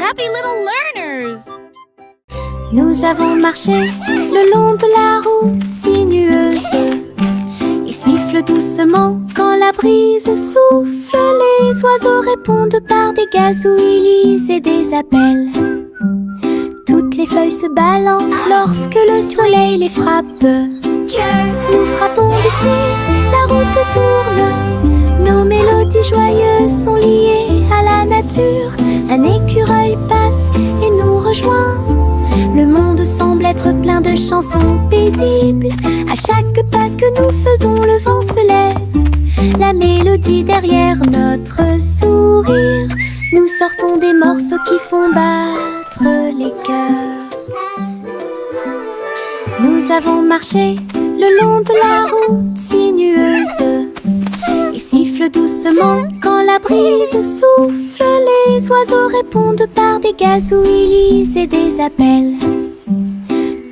happy little learners! Nous avons marché le long de la route sinueuse et siffle doucement quand la brise souffle. Les oiseaux répondent par des gazouillis et des appels. Toutes les feuilles se balancent lorsque le soleil les frappe. Nous frappons du pied, la route tourne. Nos mélodies joyeuses sont liées à la nature. Un écureuil passe et nous rejoint. Le monde semble être plein de chansons paisibles. À chaque pas que nous faisons, le vent se lève. La mélodie derrière notre sourire. Nous sortons des morceaux qui font battre les cœurs. Nous avons marché le long de la route sinueuse et siffle doucement quand la brise souffle. Les oiseaux répondent par des gazouillis et des appels.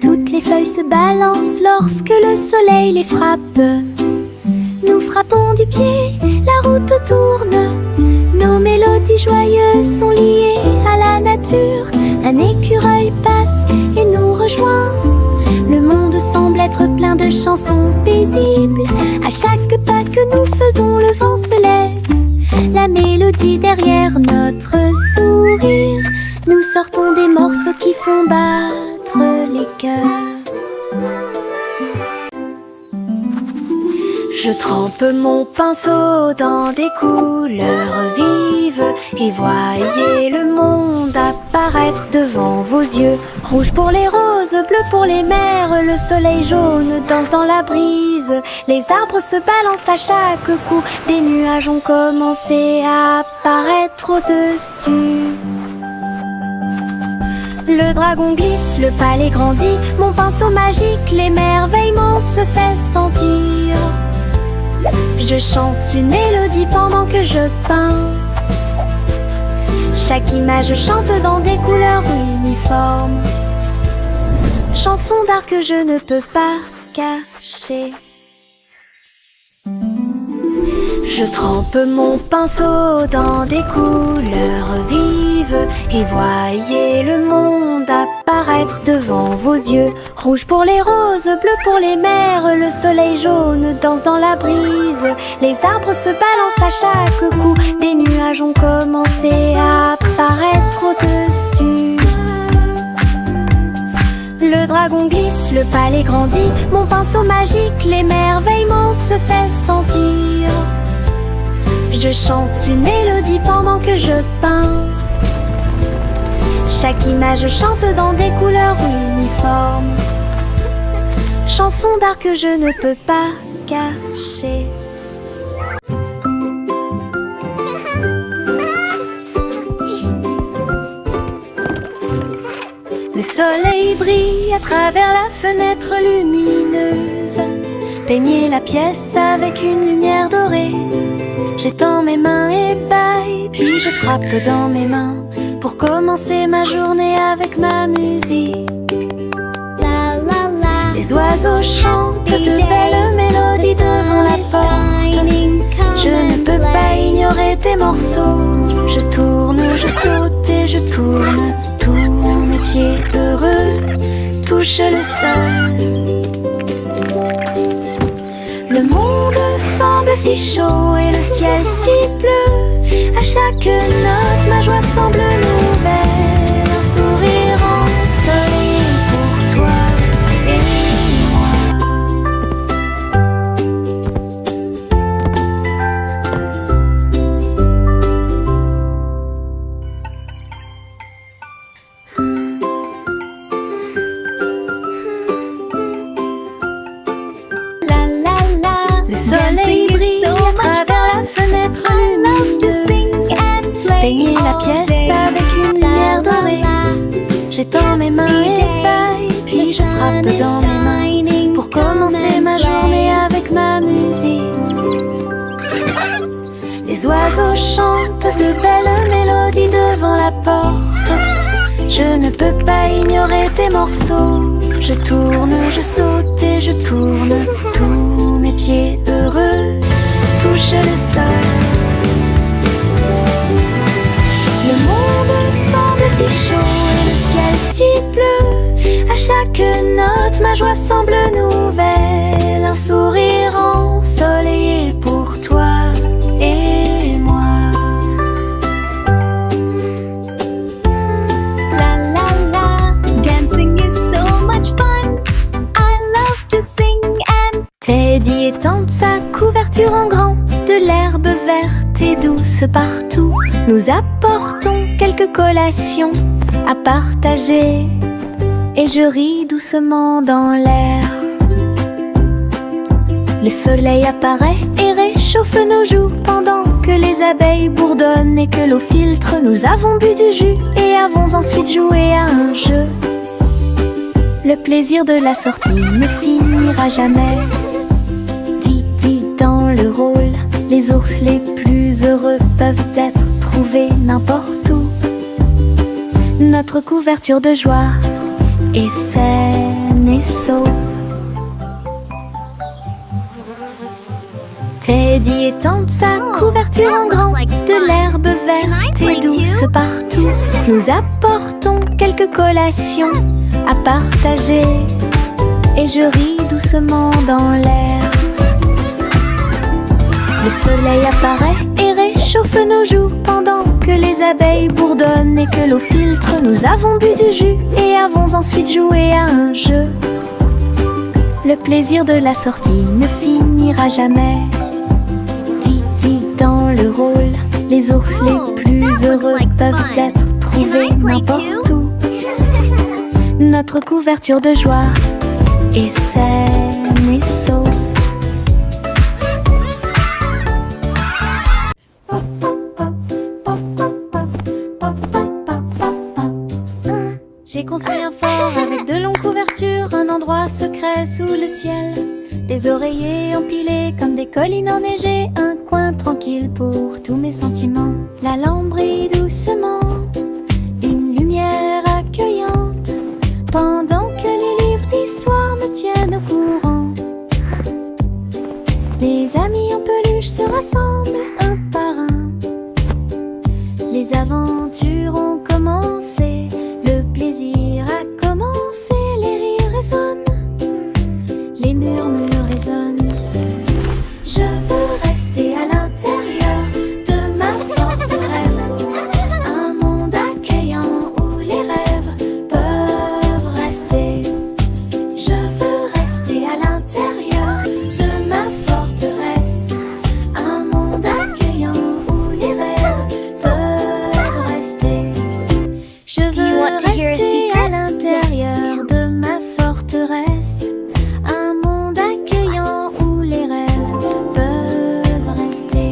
Toutes les feuilles se balancent lorsque le soleil les frappe. Nous frappons du pied, la route tourne. Nos mélodies joyeuses sont liées à la nature. Un écureuil passe et nous rejoint. Le monde semble être plein de chansons paisibles. À chaque pas que nous faisons, le vent se lève. La mélodie derrière notre sourire. Nous sortons des morceaux qui font battre les cœurs. Je trempe mon pinceau dans des couleurs vives et voyez le monde apparaître devant vos yeux. Rouge pour les roses, bleu pour les mers, le soleil jaune danse dans la brise. Les arbres se balancent à chaque coup, des nuages ont commencé à apparaître au-dessus. Le dragon glisse, le palais grandit, mon pinceau magique, l'émerveillement se fait sentir. Je chante une mélodie pendant que je peins. Chaque image chante dans des couleurs uniformes. Chanson d'art que je ne peux pas cacher. Je trempe mon pinceau dans des couleurs vives et voyez le monde apparaître devant vos yeux. Rouge pour les roses, bleu pour les mers, le soleil jaune danse dans la brise. Les arbres se balancent à chaque coup, des nuages ont commencé à apparaître au-dessus. Le dragon glisse, le palais grandit, mon pinceau magique, l'émerveillement se fait sentir. Je chante une mélodie pendant que je peins. Chaque image chante dans des couleurs uniformes. Chanson d'art que je ne peux pas cacher. Le soleil brille à travers la fenêtre lumineuse. Peignez la pièce avec une lumière dorée. J'étends mes mains et baille, puis je frappe dans mes mains pour commencer ma journée avec ma musique. La la la. Les oiseaux chantent de belles mélodies devant la porte. Je ne peux pas ignorer tes morceaux. Je tourne, je saute et je tourne. Tous mes pieds heureux touchent le sol. Le monde semble si chaud et le ciel si bleu. À chaque note, ma joie semble nouvelle. Un sourire ensoleillé pour toi et moi. La la la. Le soleil brille à travers la fenêtre lumineuse. Peignez la pièce avec une lumière dorée. J'étends mes mains et baille, puis je frappe dans mes mains pour commencer ma journée avec ma musique. Les oiseaux chantent de belles mélodies devant la porte. Je ne peux pas ignorer tes morceaux. Je tourne, je saute et je tourne. Tous mes pieds heureux touchent le sol. Le monde semble si si chaud et le ciel si bleu. À chaque note, ma joie semble nouvelle. Un sourire ensoleillé pour toi et moi. La la la, dancing is so much fun. I love to sing and Teddy étend sa couverture en grand, de l'herbe verte et douce partout. Nous apportons quelques collations à partager, et je ris doucement dans l'air. Le soleil apparaît et réchauffe nos joues, pendant que les abeilles bourdonnent et que l'eau filtre. Nous avons bu du jus et avons ensuite joué à un jeu. Le plaisir de la sortie ne finira jamais. Didi dans le rôle, les ours les plus heureux peuvent être trouvés n'importe où. Notre couverture de joie est saine et sauve. Teddy étend sa couverture en grand, de l'herbe verte et douce partout. Nous apportons quelques collations à partager, et je ris doucement dans l'air. Le soleil apparaît et réchauffe nos joues, pendant que les abeilles bourdonnent et que l'eau filtre. Nous avons bu du jus et avons ensuite joué à un jeu. Le plaisir de la sortie ne finira jamais. Didi dans le rôle, les ours les plus heureux peuvent être trouvés n'importe où. Notre couverture de joie est saine et sauve. J'ai construit un fort avec de longues couvertures, un endroit secret sous le ciel. Des oreillers empilés comme des collines enneigées, un coin tranquille pour tous mes sentiments. La lampe brille doucement, une lumière accueillante, pendant que les livres d'histoire me tiennent au courant. Les amis en peluche se rassemblent un par un. Les aventures ont commencé, le plaisir a commencé, les rires résonnent, les murmures résonnent. Je veux rester à l'intérieur de ma forteresse, un monde accueillant où les rêves peuvent rester. Je veux rester à l'intérieur de ma forteresse, un monde accueillant où les rêves peuvent rester. Je veux rester à l'intérieur de ma forteresse, un monde accueillant où les rêves peuvent rester.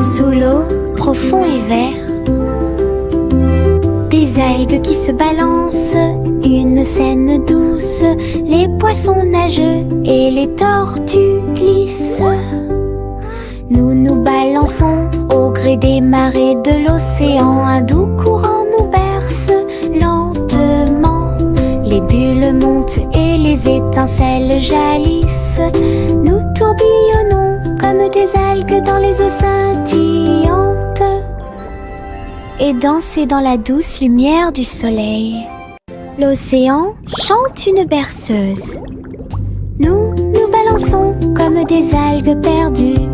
Sous l'eau, profond et vert, des algues qui se balancent, une scène douce, les poissons nageux et les tortues glissent. Nous nous balançons au gré des marées de l'océan, un doux courant nous berce lentement. Les bulles montent et les étincelles jaillissent. Nous tourbillonnons comme des algues dans les eaux scintillantes, et danser dans la douce lumière du soleil. L'océan chante une berceuse. Nous nous balançons comme des algues perdues.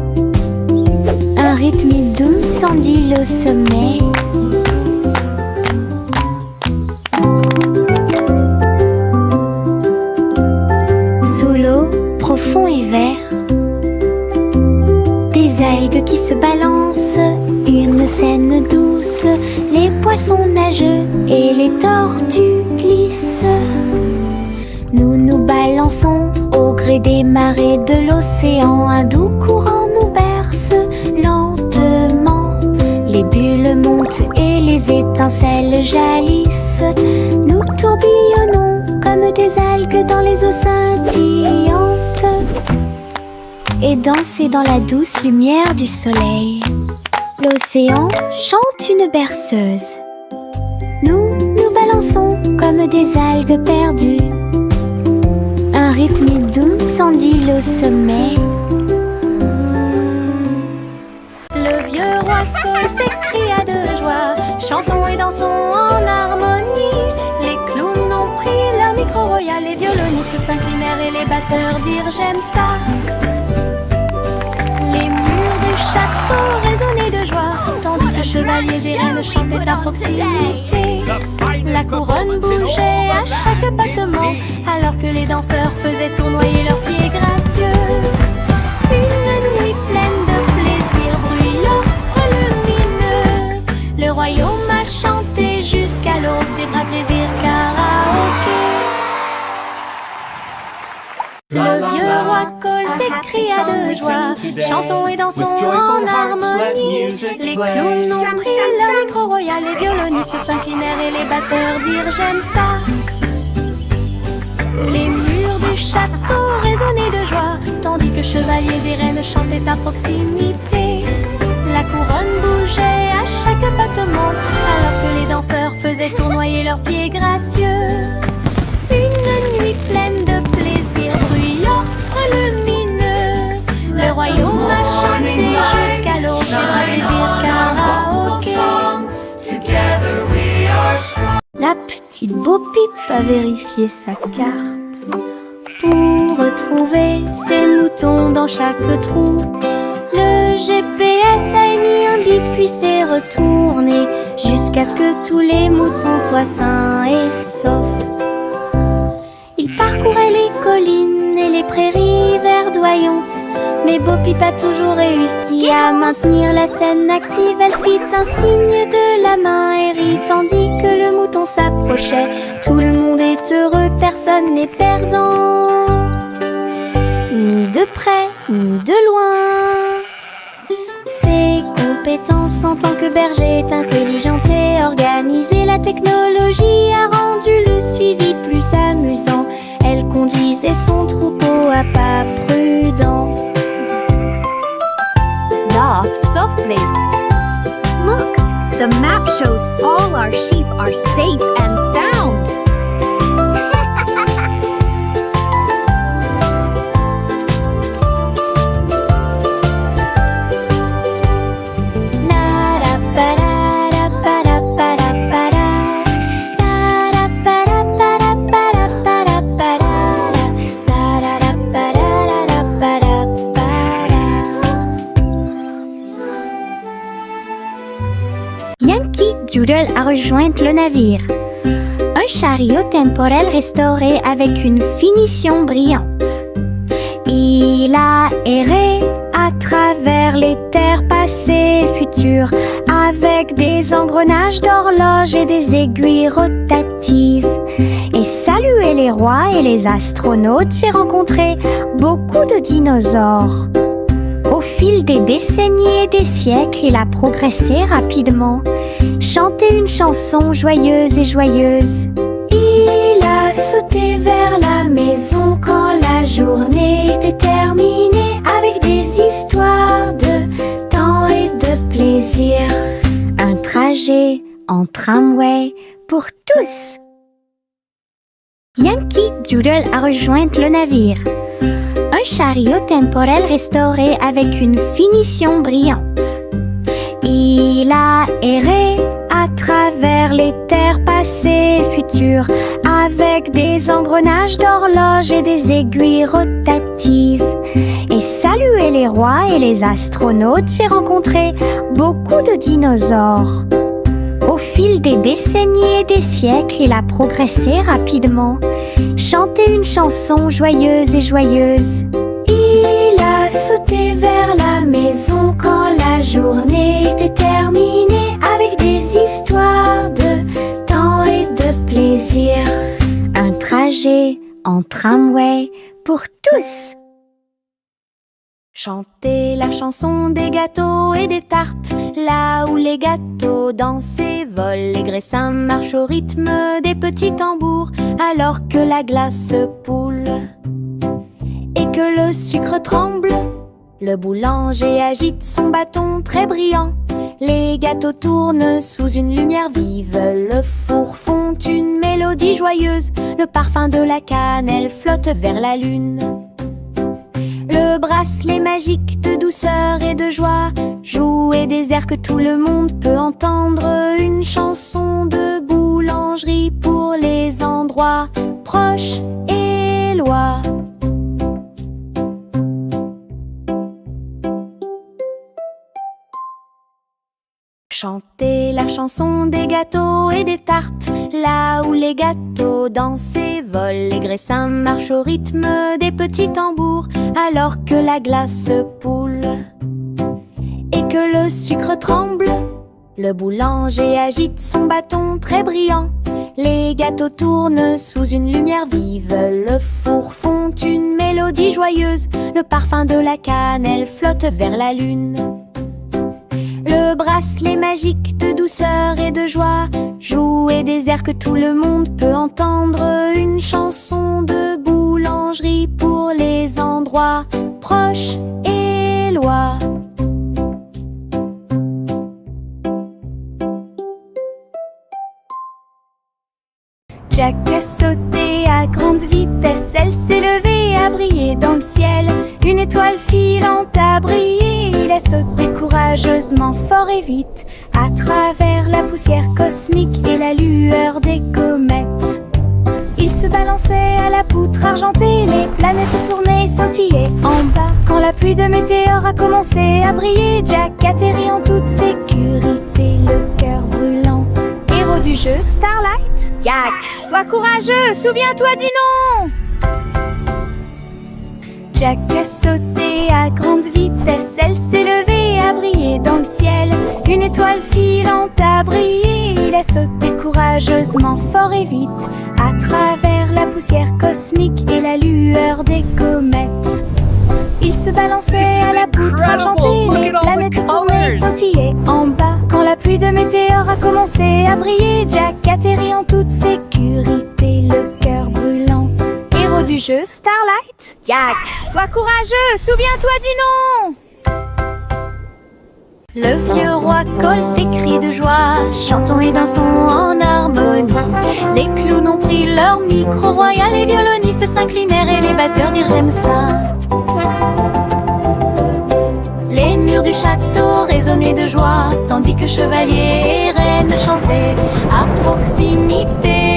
Un rythme doux s'endile au sommet. Sous l'eau, profond et vert, des algues qui se balancent, une scène douce, les poissons nageux et les tortues glissent. Nous nous balançons au gré des marées de l'océan, un doux courant nous berce lentement. Les bulles montent et les étincelles jaillissent. Nous tourbillonnons comme des algues dans les eaux scintillantes, et danser dans la douce lumière du soleil. L'océan chante une berceuse. Nous nous balançons comme des algues perdues. Un rythme doux s'endile au sommet. s'écria de joie. Chantons et dansons en harmonie. Les clowns ont pris leur micro royal, les violonistes s'inclinèrent et les batteurs dirent j'aime ça. Les murs du château résonnaient de joie, tandis que chevaliers et reines chantaient à proximité. La couronne bougeait à chaque battement, alors que les danseurs faisaient tournoyer leurs pieds gracieux. Une nuit pleine de plaisir bruyant, lumineux. Le royaume a chanté jusqu'à l'aube des bras plaisir karaoké. Le vieux roi Cole s'écria de joie. Chantons et dansons en harmonie. Les clowns ont pris leur micro royal, les violonistes s'inclinèrent et les batteurs dirent j'aime ça. Les murs du château résonnaient de joie, tandis que chevaliers et reines chantaient à proximité. La couronne bougeait à chaque battement, alors que les danseurs faisaient tournoyer leurs pieds gracieux. Une nuit pleine de plaisir bruyant, lumineux. Le royaume a chanté jusqu'à l'aube des bras plaisir karaoké. La petite Bo Peep a vérifié sa carte pour retrouver ses moutons dans chaque trou. Le GPS a émis un bip puis s'est retourné jusqu'à ce que tous les moutons soient sains et saufs. Il parcourait les collines et les prairies verdoyantes, mais Bo Peep a toujours réussi à maintenir la scène active. Elle fit un signe de la main et rit tandis que le mouton s'approchait. Tout le monde est heureux, personne n'est perdant, ni de près, ni de loin. Ses compétences en tant que berger est intelligente et organisée. La technologie a rendu le suivi plus amusant. Elle conduisait son troupeau à pas prudents. Walk softly. Look, the map shows all our sheep are safe and sound. Yankee Doodle a rejoint le navire. Un chariot temporel restauré avec une finition brillante. Il a erré à travers les terres passées et futures, avec des engrenages d'horloges et des aiguilles rotatives. Et salué les rois et les astronautes, j'ai rencontré beaucoup de dinosaures. Au fil des décennies et des siècles, il a progressé rapidement, chanté une chanson joyeuse et joyeuse. Il a sauté vers la maison quand la journée était terminée, avec des histoires de temps et de plaisir. Un trajet en tramway pour tous. Yankee Doodle a rejoint le navire. Un chariot temporel restauré avec une finition brillante. Il a erré à travers les terres passées et futures, avec des engrenages d'horloges et des aiguilles rotatives. Et salué les rois et les astronautes, j'ai rencontré beaucoup de dinosaures. Au fil des décennies et des siècles, il a progressé rapidement, chanté une chanson joyeuse et joyeuse. Il a sauté vers la maison quand la journée était terminée, avec des histoires de temps et de plaisir. Un trajet en tramway pour tous. Chantez la chanson des gâteaux et des tartes, là où les gâteaux dansent et volent. Les graissins marchent au rythme des petits tambours, alors que la glace poule et que le sucre tremble. Le boulanger agite son bâton très brillant. Les gâteaux tournent sous une lumière vive. Le four fond une mélodie joyeuse. Le parfum de la cannelle flotte vers la lune. Le bras bracelet magique de douceur et de joie, jouer des airs que tout le monde peut entendre, une chanson de boulangerie pour les endroits proches et loin. Chanter la chanson des gâteaux et des tartes, là où les gâteaux dansent et volent, les graissins marchent au rythme des petits tambours, alors que la glace poule et que le sucre tremble. Le boulanger agite son bâton très brillant, les gâteaux tournent sous une lumière vive, le four fond une mélodie joyeuse, le parfum de la cannelle flotte vers la lune. Le bracelet magique de douceur et de joie, jouer des airs que tout le monde peut entendre, une chanson de boulangerie pour les endroits proches et loin. Jack a sauté à grande vitesse, elle s'est levée à briller dans le ciel. Une étoile filante a brillé, il a sauté courageusement, fort et vite, à travers la poussière cosmique et la lueur des comètes. Il se balançait à la poutre argentée, les planètes tournaient et scintillaient en bas. Quand la pluie de météores a commencé à briller, Jack atterrit en toute sécurité, le cœur brûlant. Héros du jeu Starlight, Jack, sois courageux, souviens-toi du nom. Jack a sauté à grande vitesse, elle s'est levée à briller dans le ciel. Une étoile filante a brillé, il a sauté courageusement, fort et vite, à travers la poussière cosmique et la lueur des comètes. Il se balançait à la poutre argentée, les planètes tournaient et scintillaient en bas. Quand la pluie de météores a commencé à briller, Jack atterrit en toute sécurité, le cœur brûlant. Héros du jeu Starlight, Jack, sois courageux, souviens-toi du nom. Le vieux roi Cole s'écrie de joie, chantons et dansons en harmonie. Les clowns ont pris leur micro royal, les violonistes s'inclinèrent et les batteurs dirent j'aime ça. Les murs du château résonnaient de joie, tandis que chevaliers et reines chantaient à proximité.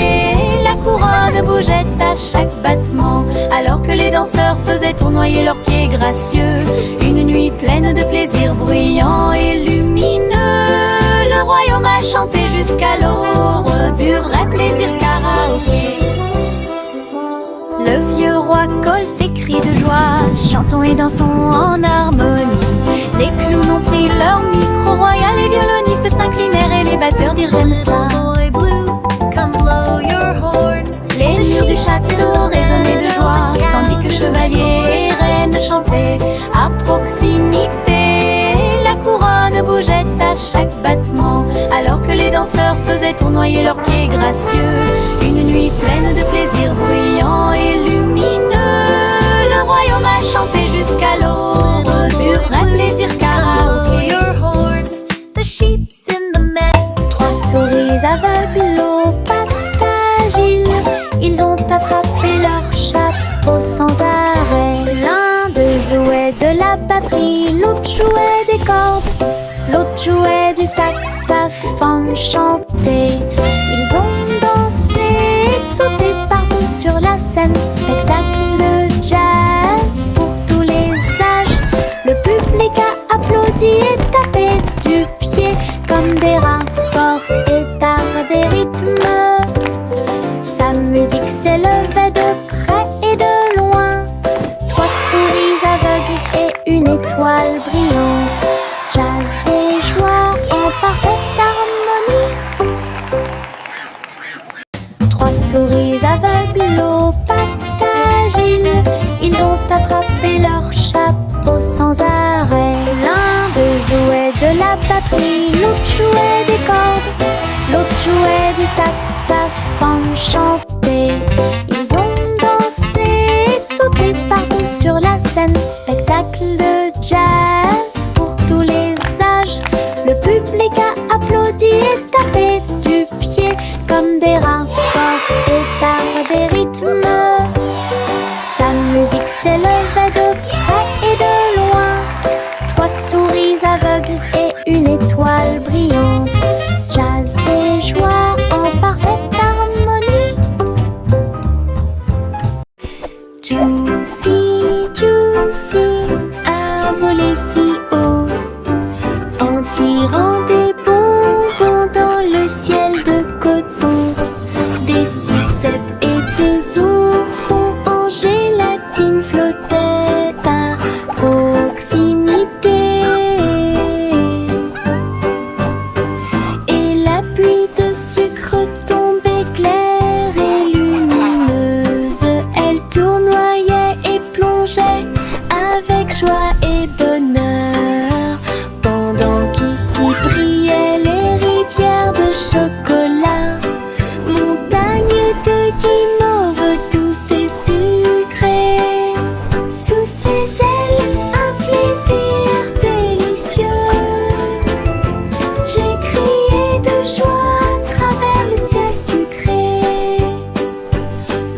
La couronne bougeait à chaque battement, alors que les danseurs faisaient tournoyer leurs pieds gracieux. Une nuit pleine de plaisir bruyant et lumineux, le royaume a chanté jusqu'à l'aube du vrai plaisir karaoké. Le vieux roi Cole s'écrie de joie, chantons et dansons en harmonie. Les clowns ont pris leur micro royal, les violonistes s'inclinèrent et les batteurs dirent j'aime ça. Les murs du château résonnaient de joie, tandis que chevaliers et reines chantaient à proximité. La couronne bougeait à chaque battement, alors que les danseurs faisaient tournoyer leurs pieds gracieux. Une nuit pleine de plaisir bruyant et lumineux, le royaume a chanté jusqu'à l'aube du vrai plaisir karaoké. Trois souris aveugles aux pattes agiles, ils ont attrapé leur chapeau sans arrêt. L'un d'eux jouait de la batterie, l'autre jouait des cordes, l'autre jouait du saxophone chanté. Ils ont dansé et sauté partout sur la scène, spectacle de jazz pour tous les âges. Le public a applaudi et tapé du pied comme des rapports et d'art des rythmes. Sa musique s'élevait de près et de loin. Trois souris aveugles et une étoile brillante, jazz et joie en parfaite harmonie. Trois souris aveugles aux pattes avec joie et bonheur, pendant qu'ici brillaient les rivières de chocolat, montagnes de guimauve douces et sucrées. Sous ses ailes, un plaisir délicieux. J'ai crié de joie à travers le ciel sucré.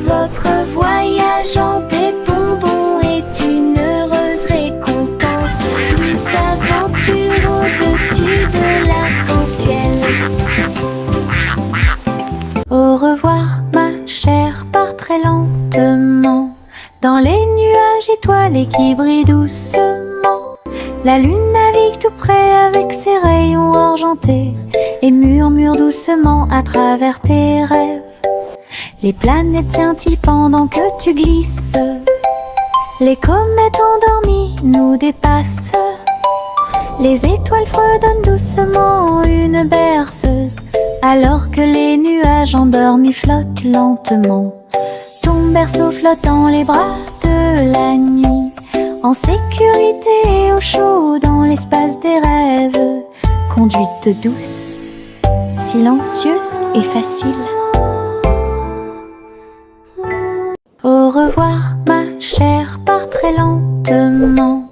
Votre voyage en des bonbons est une heureuse récompense. Douce aventure au-dessus de l'arc-en-ciel. Au revoir ma chère, pars très lentement dans les nuages étoilés qui brillent doucement. La lune navigue tout près avec ses rayons argentés et murmure doucement à travers tes rêves. Les planètes scintillent pendant que tu glisses. Les comètes endormies nous dépassent. Les étoiles fredonnent doucement une berceuse, alors que les nuages endormis flottent lentement. Ton berceau flotte dans les bras de la nuit, en sécurité et au chaud dans l'espace des rêves. Conduite douce, silencieuse et facile. Au revoir ma chère, pars très lentement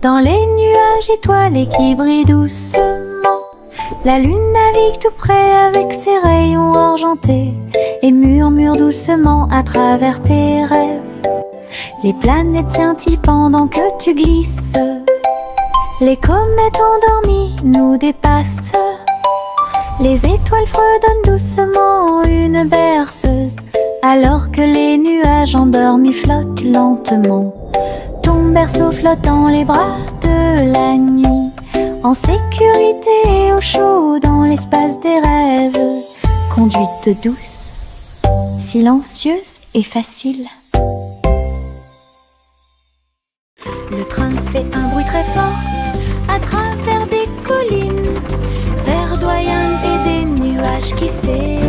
dans les nuages étoilés qui brillent doucement. La lune navigue tout près avec ses rayons argentés et murmure doucement à travers tes rêves. Les planètes scintillent pendant que tu glisses. Les comètes endormies nous dépassent. Les étoiles fredonnent doucement une berceuse, alors que les nuages endormis flottent lentement. Ton berceau flotte dans les bras de la nuit, en sécurité et au chaud dans l'espace des rêves. Conduite douce, silencieuse et facile. Le train fait un bruit très fort à travers des collines verdoyantes et des nuages qui s'élèvent.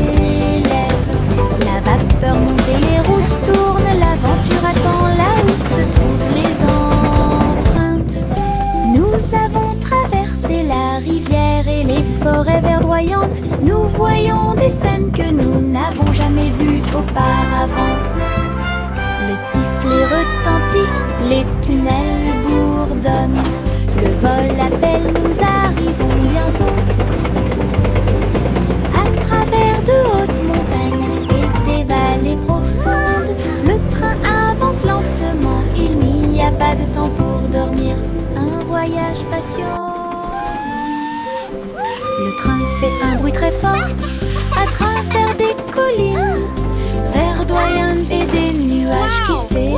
La vapeur monte et les roues tournent, l'aventure attend là où se trouvent les empreintes. Nous avons traversé la rivière et les forêts verdoyantes. Nous voyons des scènes que nous n'avons jamais vues auparavant. Le sifflet retentit, les tunnels bourdonnent. Le vol appelle, nous arrivons bientôt. À travers de hautes montagnes et des vallées profondes, le train avance lentement. Il n'y a pas de temps pour dormir, un voyage patient. Le train fait un bruit très fort à travers des collines verdoyantes et des nuages qui s'élèvent.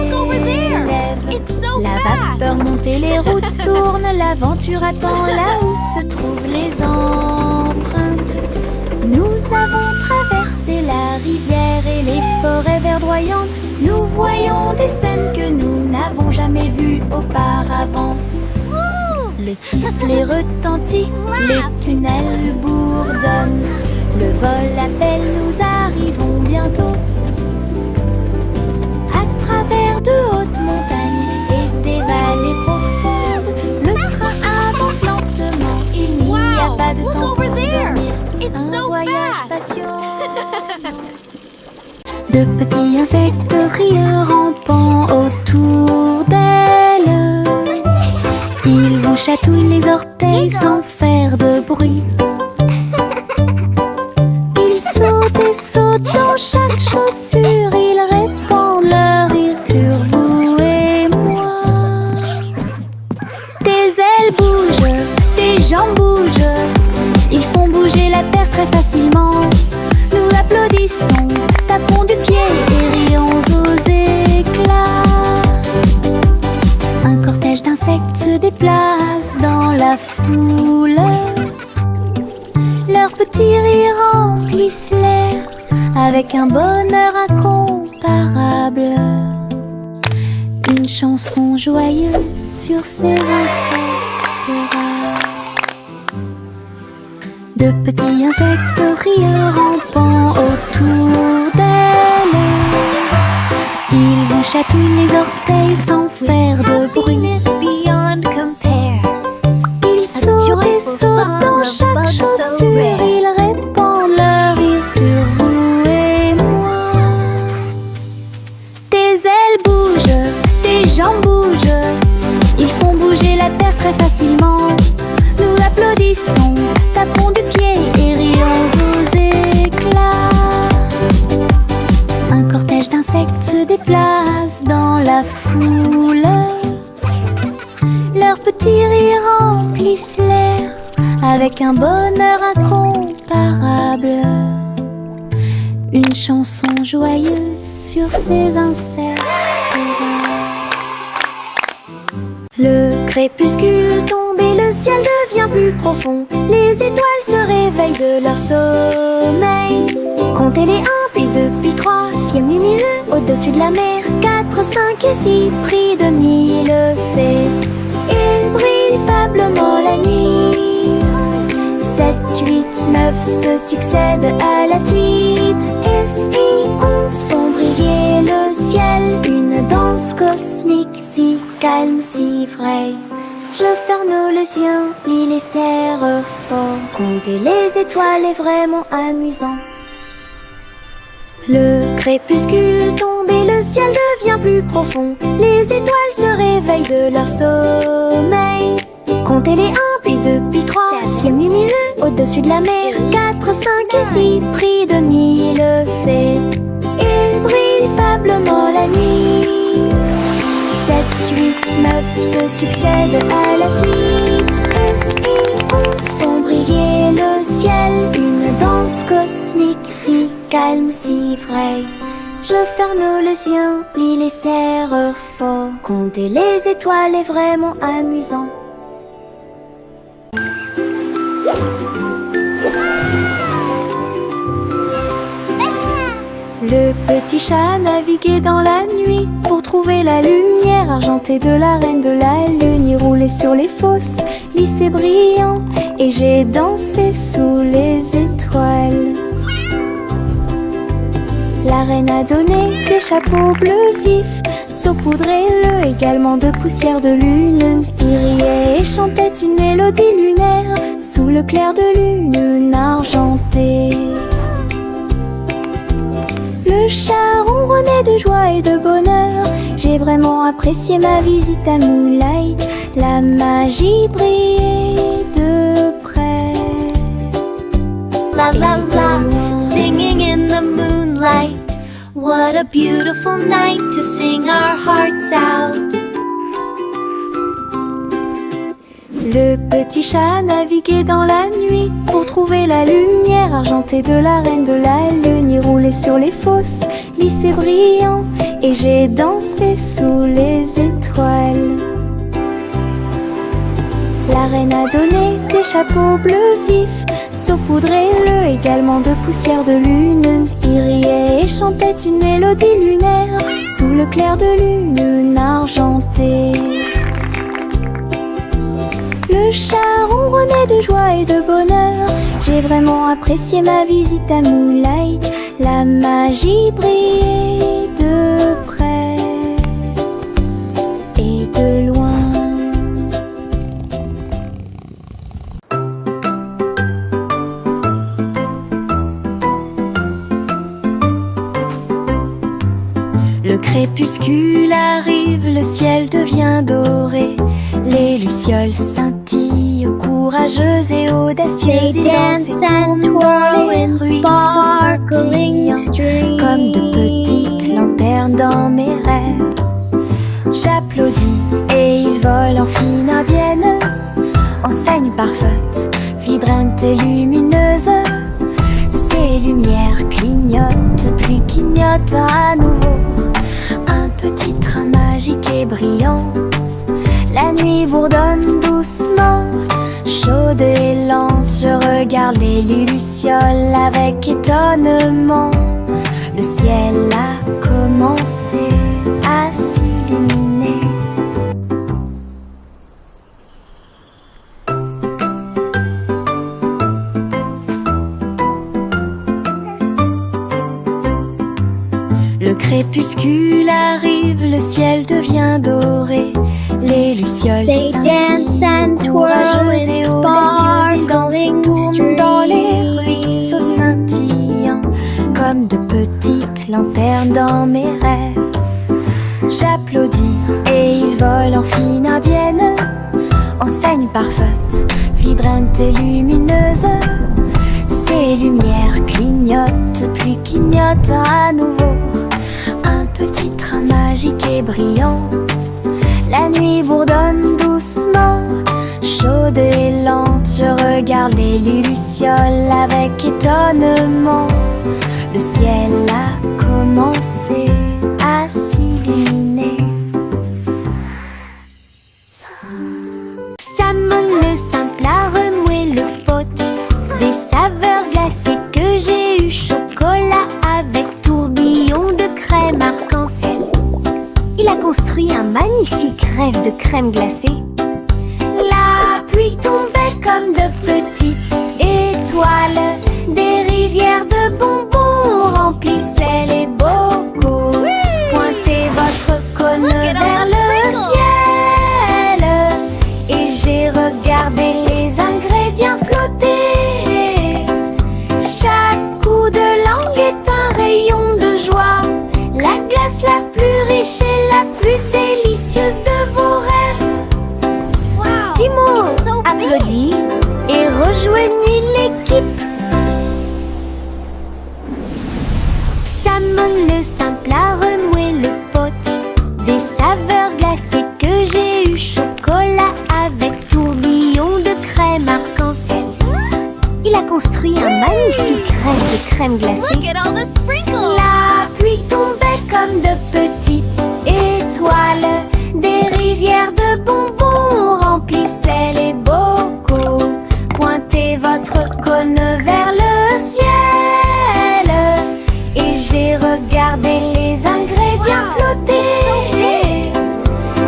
La vapeur monte et les roues tournent, l'aventure attend là où se trouvent les empreintes. Nous avons traversé la rivière et les forêts verdoyantes. Nous voyons des scènes que nous n'avons jamais vues auparavant. Le sifflet retentit, les tunnels bourdonnent. Le vol appelle, nous arrivons bientôt. À travers de hautes montagnes et des vallées profondes, le train avance lentement. Il n'y a pas de temps pour dormir, un voyage patient. De petits insectes rieurs rampant autour d'elle. Ils vous chatouillent les orteils sans faire de bruit. Ils sautent et sautent dans chaque chaussure. Ils répandent leur rire sur vous et moi. Des ailes bougent, des jambes bougent. Ils font bouger la terre très facilement. Nous applaudissons, tapons du pied et rions aux éclats. Un cortège d'insectes se déplace dans la foule. Leurs petits rires remplissent l'air avec un bonheur incomparable. Une chanson joyeuse sur ces insectes rares. De petits insectes rieurs rampant autour d'elle. Ils vous chatouillent les orteils sans faire de bruit. la foule. Leurs petits rires remplissent l'air avec un bonheur incomparable. Une chanson joyeuse sur ces incertaines. Le crépuscule tombe et le ciel devient plus profond. Les étoiles se réveillent de leur sommeil. Comptez les 1, puis 2, puis 3, ciel lumineux au-dessus de la mer. 4, 5 et 6, pris de 1000 fées. Il brille faiblement la nuit. 7, 8, 9 se succèdent à la suite. Et si 11 font briller le ciel, une danse cosmique si calme, si vraie. Je ferme les yeux, plie les serres fort. Compter les étoiles est vraiment amusant. Le crépuscule tombe et le ciel devient plus profond. Les étoiles se réveillent de leur sommeil. Comptez les 1, puis 2, puis 3, ciel lumineux au-dessus de la mer. 4, 5 et 6, pris de 1000 fées. Il brille faiblement la nuit. 7, 8, 9 se succèdent à la suite. Et si 11 font briller le ciel, une danse cosmique si calme, si vraie. Je ferme les yeux, plie les serres fort. Compter les étoiles est vraiment amusant. Le petit chat naviguait dans la nuit pour trouver la lumière argentée de la reine de la lune. Il roulait sur les fosses, lisse et brillant, et j'ai dansé sous les étoiles. La reine a donné des chapeaux bleus vifs, saupoudrés-le également de poussière de lune. Il riait et chantait une mélodie lunaire sous le clair de lune argentée. Le chat ronronnait de joie et de bonheur. J'ai vraiment apprécié ma visite à Moonlight. La magie brillait de près. La la la, singing in the moonlight. What a beautiful night to sing our hearts out. Le petit chat naviguait dans la nuit pour trouver la lumière argentée de la reine de la lune. Il roulait sur les fosses, lisse et brillant, et j'ai dansé sous les étoiles. La reine a donné des chapeaux bleus vifs, saupoudrés-le également de poussière de lune. Il riait et chantait une mélodie lunaire sous le clair de lune argentée. Le chat ronronnait de joie et de bonheur. J'ai vraiment apprécié ma visite à Moonlight. La magie brillait de près et de loin. Le crépuscule arrive, le ciel devient doré. Les lucioles scintillent, courageuses et audacieuses. Ils dansent et tournent dans les ruisseaux scintillants, comme de petites lanternes dans mes rêves. J'applaudis et ils volent en fine indienne, enseigne parfaite, vibrante et lumineuse. Ces lumières clignotent, puis clignotent à nouveau. Un petit train magique et brillant. La nuit bourdonne doucement, chaude et lente. Je regarde les lucioles avec étonnement. Le ciel a commencé à s'illuminer. Le crépuscule arrive, le ciel devient doré. Les lucioles scintillent, courageuses et audacieuses. Ils dansent et tournent dans les ruisseaux scintillants, comme de petites lanternes dans mes rêves. J'applaudis et ils volent en fine indienne, enseigne parfaite, vibrante et lumineuse. Ces lumières clignotent, puis clignotent à nouveau. Un petit train lumière magique et brillante. La nuit bourdonne doucement, chaude et lente. Je regarde les lucioles avec étonnement. Le ciel a commencé à s'illuminer. Salmon le simple a remué le pot. Des saveurs glacées que j'ai eu. Chocolat avec tourbillon de crème arc-en-ciel. Il a construit un magnifique rêve de crème glacée. La pluie tombait comme de petites étoiles. Des rivières de bonbons remplissaient les bocaux. Pointez votre cône vers le ciel et j'ai regardé les ingrédients flotter. Chaque coup de langue est un rayon de joie. La glace la plus riche et la plus délicieuse de vos rêves. Simo applaudit et rejoignit l'équipe. Salmon le simple a remué le pot. Des saveurs glacées que j'ai eu. Chocolat avec tourbillon de crème arc-en-ciel. Il a construit un magnifique rêve de crème glacée. Look at all the sprinkles! La pluie tombait comme de petites étoiles. Des rivières de bonbons remplissaient les bocaux. Pointez votre cône vers le ciel et j'ai regardé les ingrédients flotter.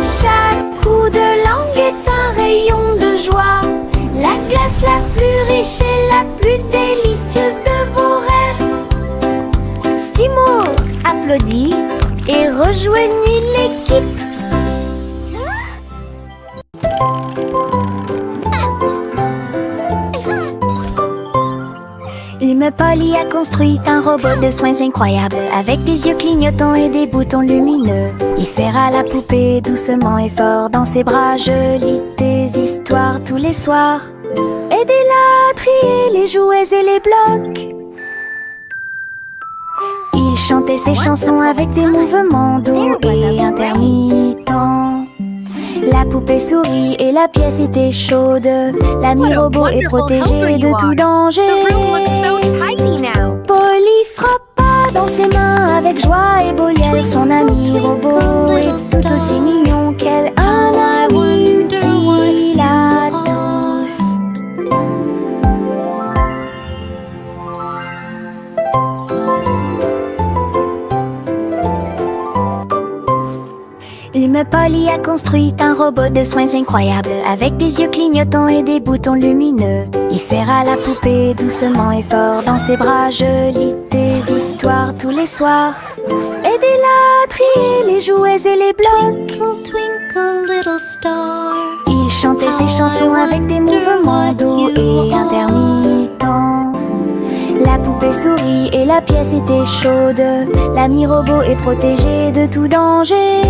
Chaque coup de langue est un rayon de joie. La glace la plus riche et la plus délicieuse de vos rêves. Simo applaudit et rejoignit l'équipe. Polly a construit un robot de soins incroyable, avec des yeux clignotants et des boutons lumineux. Il serra la poupée doucement et fort dans ses bras. Je lis tes histoires tous les soirs. Aidez-la à trier les jouets et les blocs. Il chantait ses chansons avec des mouvements doux et intermittents. La poupée sourit et la pièce était chaude. L'ami robot est protégé de tout danger. Polly frappa dans ses mains avec joie et beau liel. Son ami robot est tout aussi mignon qu'elle. Un ami utile à tous. Polly a construit un robot de soins incroyable, avec des yeux clignotants et des boutons lumineux. Il serra la poupée doucement et fort dans ses bras. Je lis tes histoires tous les soirs. Aidez-la à trier les jouets et les blocs. Twinkle, twinkle, little star. Il chantait ses chansons avec des mouvements doux et intermittents. La poupée sourit et la pièce était chaude. L'ami robot est protégé de tout danger.